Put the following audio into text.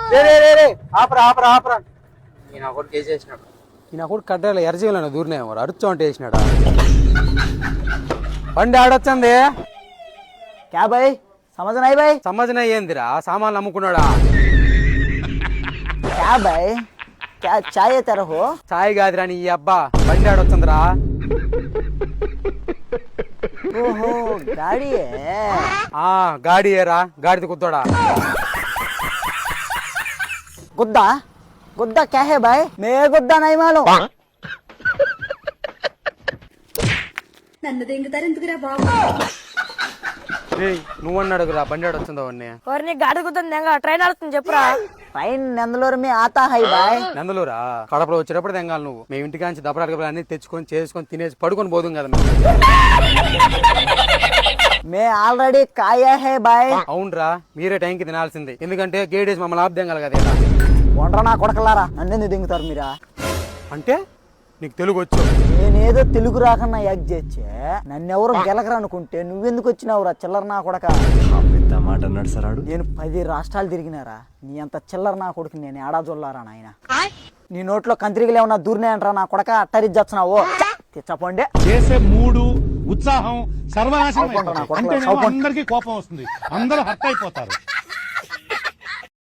ఆపరా ఆపరా ఆపరా. ఈయన ఒకటి కేసేసినాడు. ఈయన కూడా కట్టాలి ఎర్రజీవులను దూరినాయి అరుచు అంటే వేసినాడా. బండి ఆడొచ్చింది. క్యా బాయ్ సమझ नहीं भाई సమజన ఏందిరా సామాన్లు అమ్ముకున్నాడా. क्या भाई क्या चाय तेरा हो చాయ్ కాదురా నీ అబ్బా బండి ఆడొచ్చిందిరా. ओहो गाड़ी है ఆ గాడి ఏరా గాడిది కుత్తోడా. गुद्दा गुद्दा क्या है भाई मैं गुद्दा नहीं मालूम నన్ను దెంగుతారు ఎందుకురా బాబు. నువ్వన్న అడుగురా బండి ఆడొచ్చిందో అన్నీ. ఎవరిని గాడి కుతుంది ట్రైన్ ఆడుతుంది చెప్పురా. ट्रेन नंदलोर में आता है भाई నందులూరా కడపలో వచ్చేటప్పుడు తెంగాలి నువ్వు. మేము ఇంటికాంచి దప్పడాక అన్ని తెచ్చుకొని చేసుకొని తినేసి పడుకొని పోదుం కదా మేము. मैं ऑलरेडी खाया है भाई అవునరా మీరే టైంకి తినాల్సింది. ఎందుకంటే గేడేసి మమ్మల్ని ఆపుదేంగాలి కదా ఇలా. ఒండ్ర నా కొడకలారా నన్నెందుకు దింగుతారు మీరా. అంటే నీకు తెలుగు వచ్చు. నేనేదో తెలుగు రాకన్నా యాక్ చేచ్చే నన్నెవరు గెలకరు అనుకుంటే నువ్వెందుకు వచ్చినావురా చిల్లర నా కొడక. మాట అన్నాడు సార్ ఆడు. నేను 10 రాష్ట్రాలు తిరిగినారా నీ అంత చిల్లర నా కొడుకు నేను ఏడా జొల్లారా నాయన. నీ నోట్లో కంత్రికలు ఏమన్నా దూరినాయంటరా నా కొడక అట్టరిచ్చొచ్చినావు తెచ్చపోండే. చేసే మూడు ఉత్సాహం సర్వనాశనం సౌపండ్రా నా కొడక, అంటే సౌపండ్. అందరికీ కోపం వస్తుంది, అందరూ హర్ట్ అయిపోతారు.